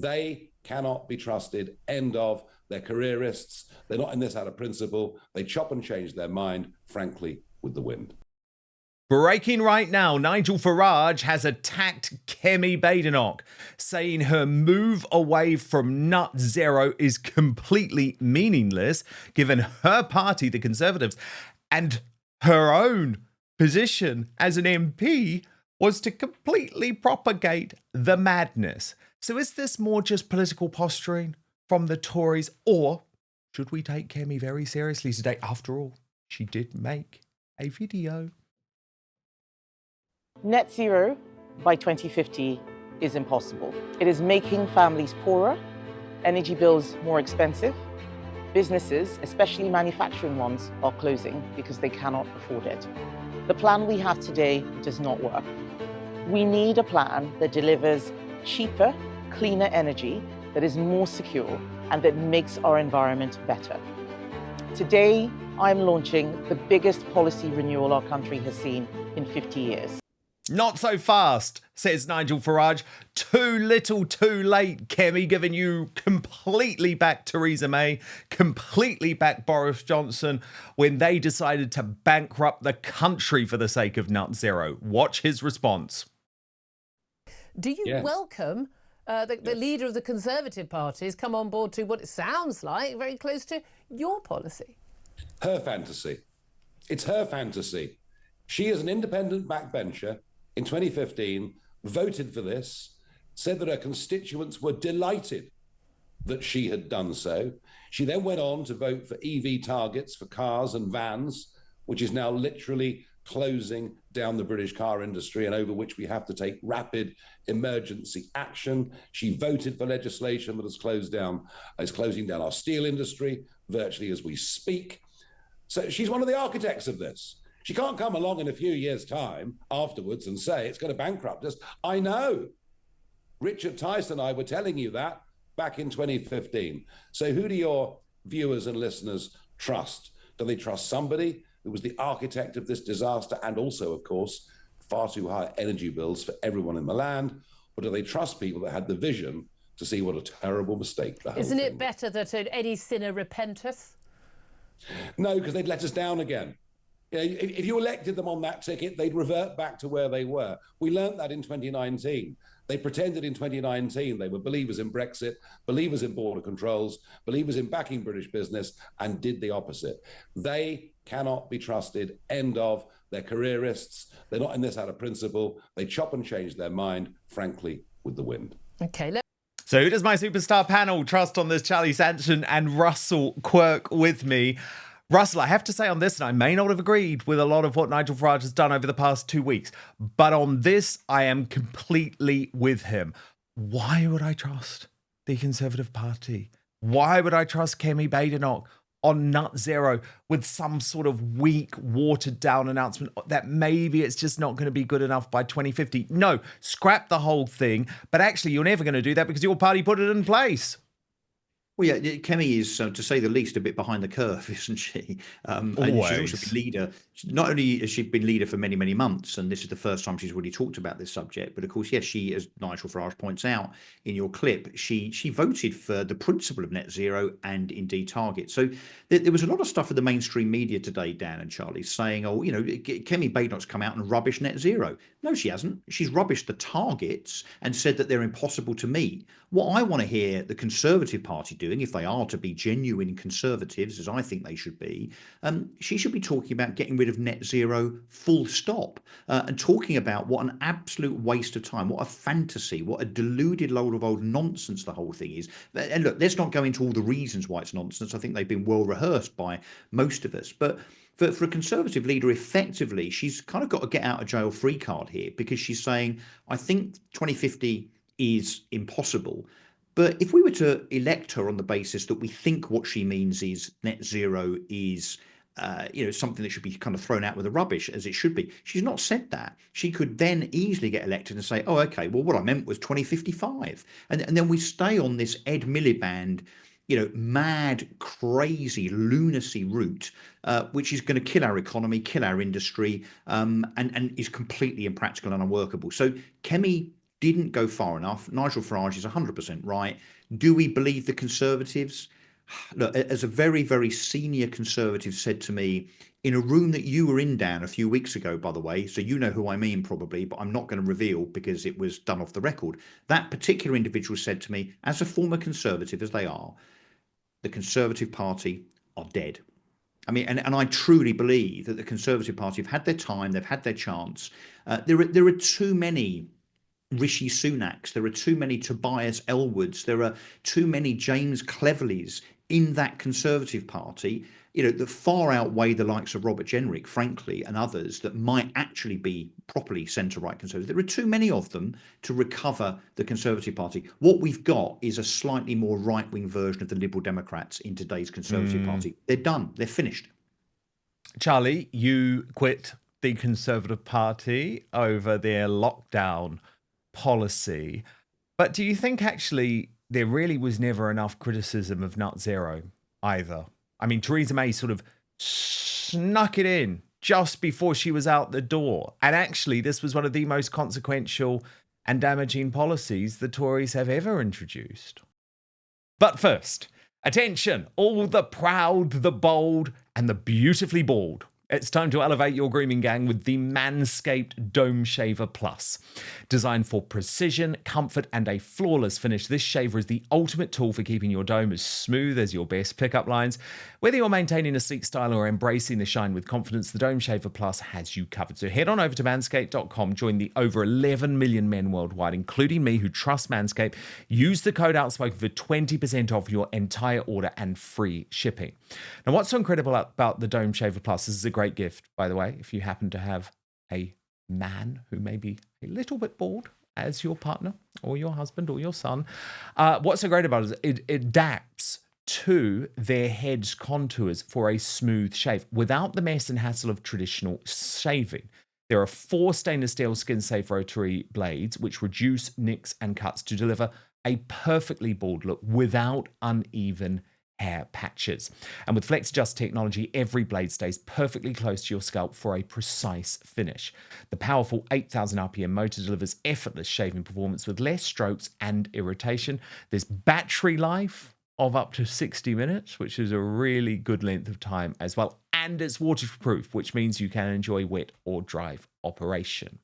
They cannot be trusted. End of. They're careerists. They're not in this out of principle. They chop and change their mind, frankly, with the wind. Breaking right now, Nigel Farage has attacked Kemi Badenoch, saying her move away from nut zero is completely meaningless, given her party, the Conservatives, and her own position as an MP was to completely propagate the madness. So is this more just political posturing from the Tories, or should we take Kemi very seriously today? After all, she did make a video. Net zero by 2050 is impossible. It is making families poorer, energy bills more expensive. Businesses, especially manufacturing ones, are closing because they cannot afford it. The plan we have today does not work. We need a plan that delivers cheaper, cleaner energy that is more secure and that makes our environment better. Today, I'm launching the biggest policy renewal our country has seen in 50 years. Not so fast, says Nigel Farage. Too little, too late, Kemi, giving you completely back Theresa May, completely back Boris Johnson when they decided to bankrupt the country for the sake of net zero. Watch his response. Do you welcome the leader of the Conservative Party has come on board to what it sounds like very close to your policy? Her fantasy. It's her fantasy. She is an independent backbencher. In 2015, voted for this, said that her constituents were delighted that she had done so. She then went on to vote for EV targets for cars and vans, which is now literally closing down the British car industry and over which we have to take rapid emergency action. She voted for legislation that is closing down our steel industry virtually as we speak. So she's one of the architects of this. She can't come along in a few years' time afterwards and say it's going to bankrupt us. I know. Richard Tice and I were telling you that back in 2015. So who do your viewers and listeners trust? Do they trust somebody who was the architect of this disaster and also, of course, far too high energy bills for everyone in the land? Or do they trust people that had the vision to see what a terrible mistake that was? Isn't it better that any sinner repenteth? No, because they'd let us down again. You know, if you elected them on that ticket, they'd revert back to where they were. We learnt that in 2019. They pretended in 2019 they were believers in Brexit, believers in border controls, believers in backing British business, and did the opposite. They cannot be trusted. End of. They're careerists. They're not in this out of principle. They chop and change their mind, frankly, with the wind. Okay. So who does my superstar panel trust on this? Charlie Sanchin and Russell Quirk with me. Russell, I have to say on this, and I may not have agreed with a lot of what Nigel Farage has done over the past 2 weeks, but on this, I am completely with him. Why would I trust the Conservative Party? Why would I trust Kemi Badenoch on nut zero with some sort of weak, watered down announcement that maybe it's just not going to be good enough by 2050? No, scrap the whole thing. But actually, you're never going to do that because your party put it in place. Well, yeah, Kemi is, to say the least, a bit behind the curve, isn't she? And she's also been leader. Not only has she been leader for many, many months, and this is the first time she's really talked about this subject, but of course, yes, she, as Nigel Farage points out in your clip, she voted for the principle of net zero and indeed target. So there was a lot of stuff in the mainstream media today, Dan and Charlie, saying, oh, you know, Kemi Badenoch's come out and rubbish net zero. No, she hasn't. She's rubbished the targets and said that they're impossible to meet. What I want to hear the Conservative Party doing, if they are to be genuine Conservatives, as I think they should be, she should be talking about getting rid of net zero full stop, and talking about what an absolute waste of time, what a fantasy, what a deluded load of old nonsense the whole thing is. And look, let's not go into all the reasons why it's nonsense. I think they've been well rehearsed by most of us. But for a Conservative leader, effectively, she's kind of got a get out of jail free card here, because she's saying, I think 2050 is impossible. But if we were to elect her on the basis that we think what she means is net zero is something that should be kind of thrown out with the rubbish, as it should be. She's not said that. She could then easily get elected and say, oh, okay, well, what I meant was 2055. And then we stay on this Ed Miliband, mad, crazy lunacy route, which is going to kill our economy, kill our industry, and is completely impractical and unworkable. So Kemi didn't go far enough. Nigel Farage is 100% right. Do we believe the Conservatives? Look, as a very, very senior Conservative said to me in a room that you were in, Dan, a few weeks ago, by the way, so you know who I mean probably, but I'm not going to reveal because it was done off the record. That particular individual said to me, as a former Conservative as they are, the Conservative Party are dead. I mean, and I truly believe that the Conservative Party have had their time, they've had their chance. There are too many Rishi Sunaks, there are too many Tobias Ellwoods, there are too many James Cleverleys in that Conservative Party, that far outweigh the likes of Robert Jenrick, frankly, and others that might actually be properly centre-right Conservative. There are too many of them to recover the Conservative Party. What we've got is a slightly more right-wing version of the Liberal Democrats in today's Conservative Party. They're done. They're finished. Charlie, you quit the Conservative Party over their lockdown policy. But do you think actually there really was never enough criticism of Nut Zero either? I mean, Theresa May sort of snuck it in just before she was out the door. And actually, this was one of the most consequential and damaging policies the Tories have ever introduced. But first, attention, all the proud, the bold, and the beautifully bald. It's time to elevate your grooming gang with the Manscaped Dome Shaver Plus. Designed for precision, comfort, and a flawless finish, this shaver is the ultimate tool for keeping your dome as smooth as your best pickup lines. Whether you're maintaining a sleek style or embracing the shine with confidence, the Dome Shaver Plus has you covered. So head on over to manscaped.com, join the over 11 million men worldwide, including me, who trust Manscaped. Use the code Outspoken for 20% off your entire order and free shipping. Now, what's so incredible about the Dome Shaver Plus? This is a great gift, by the way, if you happen to have a man who may be a little bit bald as your partner or your husband or your son. What's so great about it is it adapts to their head's contours for a smooth shave without the mess and hassle of traditional shaving. There are 4 stainless steel skin-safe rotary blades which reduce nicks and cuts to deliver a perfectly bald look without uneven hair patches. And with Flex Adjust technology, every blade stays perfectly close to your scalp for a precise finish. The powerful 8,000 RPM motor delivers effortless shaving performance with less strokes and irritation. There's battery life of up to 60 minutes, which is a really good length of time as well. And it's waterproof, which means you can enjoy wet or dry operation.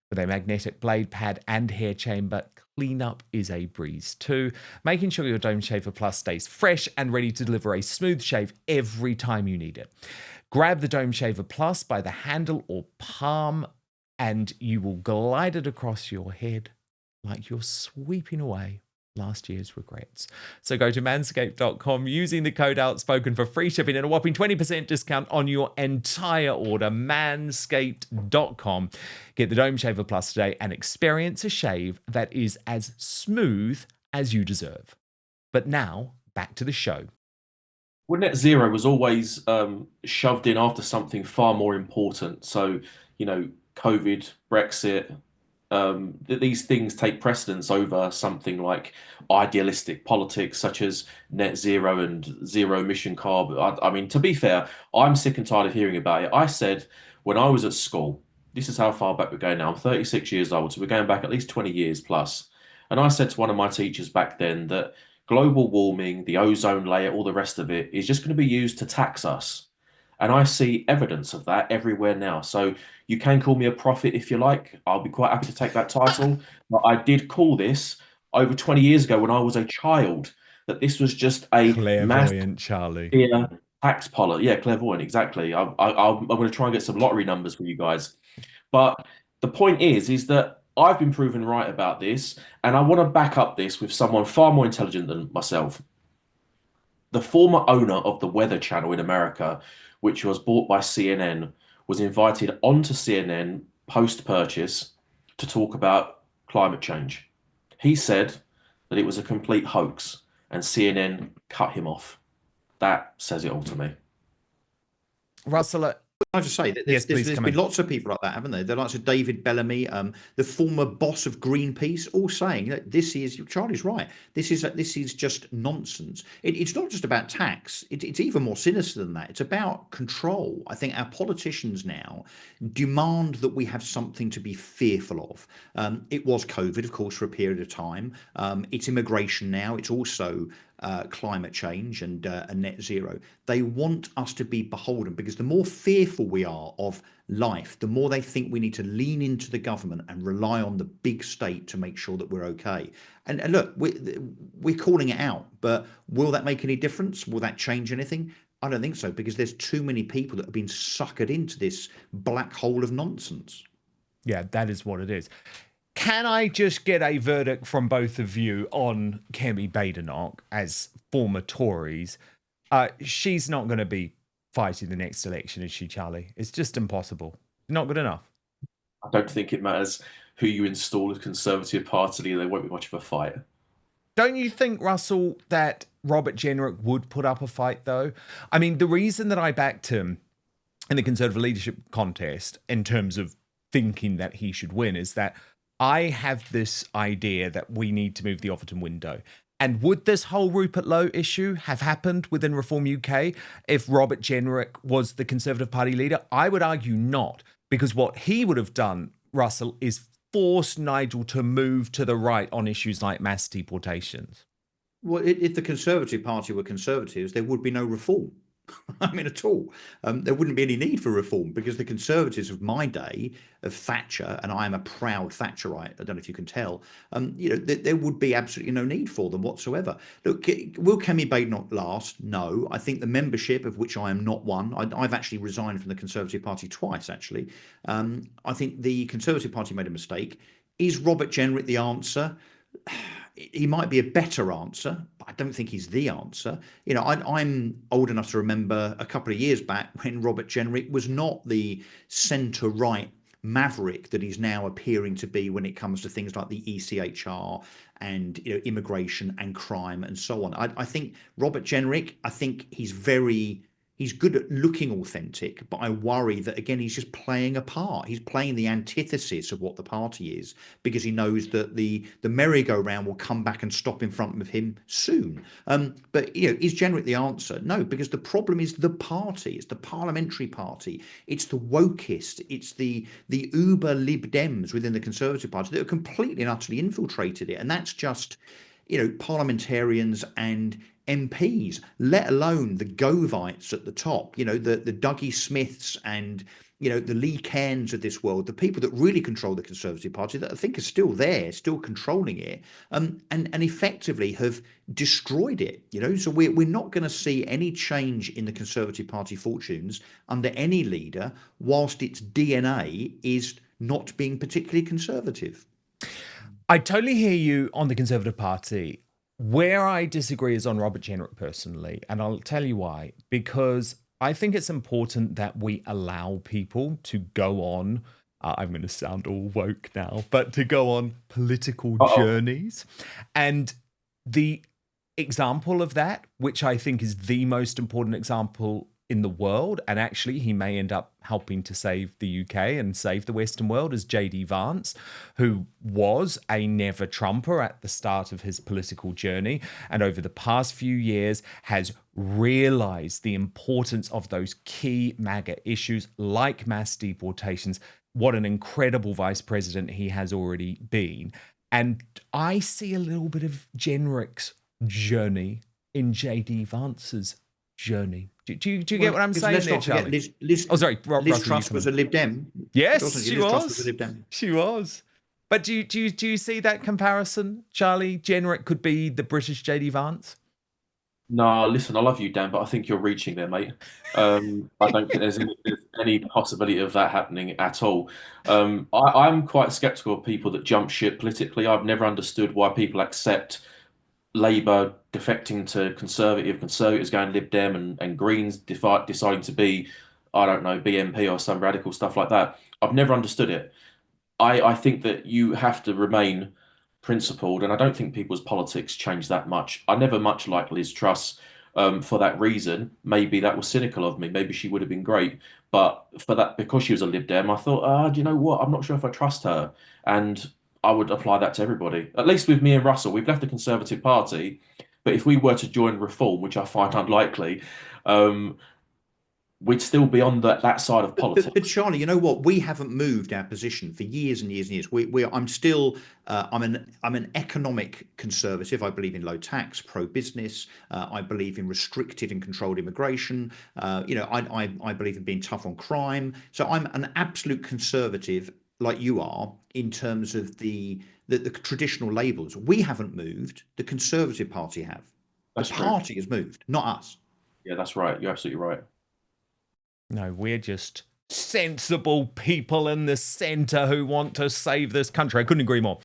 With a magnetic blade pad and hair chamber, cleanup is a breeze too, making sure your Dome Shaver Plus stays fresh and ready to deliver a smooth shave every time you need it. Grab the Dome Shaver Plus by the handle or palm and you will glide it across your head like you're sweeping away last year's regrets. So go to manscaped.com using the code Outspoken for free shipping and a whopping 20% discount on your entire order. Manscaped.com. Get the Dome Shaver Plus today and experience a shave that is as smooth as you deserve. But now, back to the show. Well, net zero was always shoved in after something far more important. So, COVID, Brexit, these things take precedence over something like idealistic politics such as net zero and zero emission car. I mean, to be fair, I'm sick and tired of hearing about it. I said when I was at school, this is how far back we're going now. I'm 36 years old, so we're going back at least 20 years plus. And I said to one of my teachers back then that global warming, the ozone layer, all the rest of it is just going to be used to tax us. And I see evidence of that everywhere now. So you can call me a prophet if you like. I'll be quite happy to take that title. But I did call this over 20 years ago when I was a child, that this was just a clairvoyant, Charlie. Tax policy. Yeah, clairvoyant, exactly. I'm going to try and get some lottery numbers for you guys. But the point is that I've been proven right about this. And I want to back up this with someone far more intelligent than myself. The former owner of the Weather Channel in America, which was bought by CNN, was invited onto CNN post-purchase to talk about climate change. He said that it was a complete hoax and CNN cut him off. That says it all to me. Russell, I just say that there's been lots of people like that, haven't there? The likes of David Bellamy, the former boss of Greenpeace, all saying that Charlie's right. This is just nonsense. It's not just about tax. It's even more sinister than that. It's about control. I think our politicians now demand that we have something to be fearful of. It was COVID, of course, for a period of time. It's immigration now. It's also climate change and net zero. They want us to be beholden, because the more fearful we are of life, the more they think we need to lean into the government and rely on the big state to make sure that we're okay. And look, we're calling it out, but will that make any difference? Will that change anything? I don't think so, because there's too many people that have been suckered into this black hole of nonsense. Yeah, that is what it is. Can I just get a verdict from both of you on Kemi Badenoch as former Tories? She's not going to be fighting the next election, is she, Charlie? It's just impossible. Not good enough. I don't think it matters who you install as Conservative Party leader. There won't be much of a fight. Don't you think, Russell, that Robert Jenrick would put up a fight, though? I mean, the reason that I backed him in the Conservative leadership contest in terms of thinking that he should win is that I have this idea that we need to move the Overton window. And would this whole Rupert Lowe issue have happened within Reform UK if Robert Jenrick was the Conservative Party leader? I would argue not, because what he would have done, Russell, is force Nigel to move to the right on issues like mass deportations. Well, if the Conservative Party were Conservatives, there would be no reform. I mean, at all. There wouldn't be any need for reform, because the Conservatives of my day, of Thatcher, and I am a proud Thatcherite, I don't know if you can tell, there would be absolutely no need for them whatsoever. Look, will Kemi Badenoch last? No. I think the membership, of which I am not one, I've actually resigned from the Conservative Party twice, actually. I think the Conservative Party made a mistake. Is Robert Jenrick the answer? He might be a better answer, but I don't think he's the answer. I'm old enough to remember a couple of years back when Robert Jenrick was not the centre-right maverick that he's now appearing to be when it comes to things like the ECHR and immigration and crime and so on. I think Robert Jenrick, he's good at looking authentic, but I worry that, again, he's just playing a part. He's playing the antithesis of what the party is, because he knows that the merry-go-round will come back and stop in front of him soon. But, is Jenrick the answer? No, because the problem is the party. It's the parliamentary party. It's the wokists. It's the uber Lib Dems within the Conservative Party that have completely and utterly infiltrated it. And that's just, parliamentarians and MPs, let alone the Govites at the top, the Dougie Smiths and, the Lee Cairns of this world, the people that really control the Conservative Party that I think are still there, still controlling it, and effectively have destroyed it, So we're not going to see any change in the Conservative Party fortunes under any leader whilst its DNA is not being particularly conservative. I totally hear you on the Conservative Party. Where I disagree is on Robert Jenrick personally, and I'll tell you why. Because I think it's important that we allow people to go on, I'm going to sound all woke now, but to go on political journeys. And the example of that, which I think is the most important example in the world, and actually he may end up helping to save the UK and save the Western world, is JD Vance, who was a never Trumper at the start of his political journey, and over the past few years has realized the importance of those key MAGA issues like mass deportations. What an incredible vice president he has already been. And I see a little bit of Jenrick's journey in JD Vance's journey. Do you get what I'm saying there, Charlie? Liz Truss was a Lib Dem. Yes, she was. Truss was a Lib Dem. She was. But do you see that comparison, Charlie? Jenrick could be the British JD Vance? No, listen, I love you, Dan, but I think you're reaching there, mate. I don't think there's any possibility of that happening at all. I'm quite sceptical of people that jump ship politically. I've never understood why people accept Labour defecting to Conservatives going Lib Dem, and Greens deciding to be, I don't know, BNP or some radical stuff like that. I've never understood it. I think that you have to remain principled, and I don't think people's politics change that much. I never much liked Liz Truss. for that reason. Maybe that was cynical of me. Maybe she would have been great. But for that, because she was a Lib Dem, I thought, do you know what? I'm not sure if I trust her. And I would apply that to everybody. At least with me and Russell, we've left the Conservative Party. But if we were to join Reform, which I find unlikely, we'd still be on that side of politics. But Charlie, you know what? We haven't moved our position for years and years and years. I'm still I'm an economic conservative. I believe in low tax, pro-business. I believe in restricted and controlled immigration. I believe in being tough on crime. So I'm an absolute conservative, like you are, in terms of the traditional labels. We haven't moved. The Conservative Party have. That's the true. party has moved, not us. Yeah, that's right. You're absolutely right. No, we're just sensible people in the centre who want to save this country. I couldn't agree more.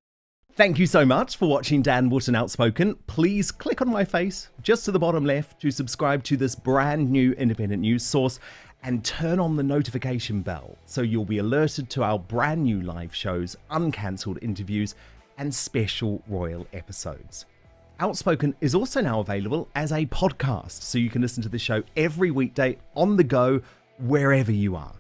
Thank you so much for watching Dan Wootton Outspoken. Please click on my face just to the bottom left to subscribe to this brand new independent news source and turn on the notification bell so you'll be alerted to our brand new live shows, uncancelled interviews, and special royal episodes. Outspoken is also now available as a podcast, so you can listen to the show every weekday on the go, wherever you are.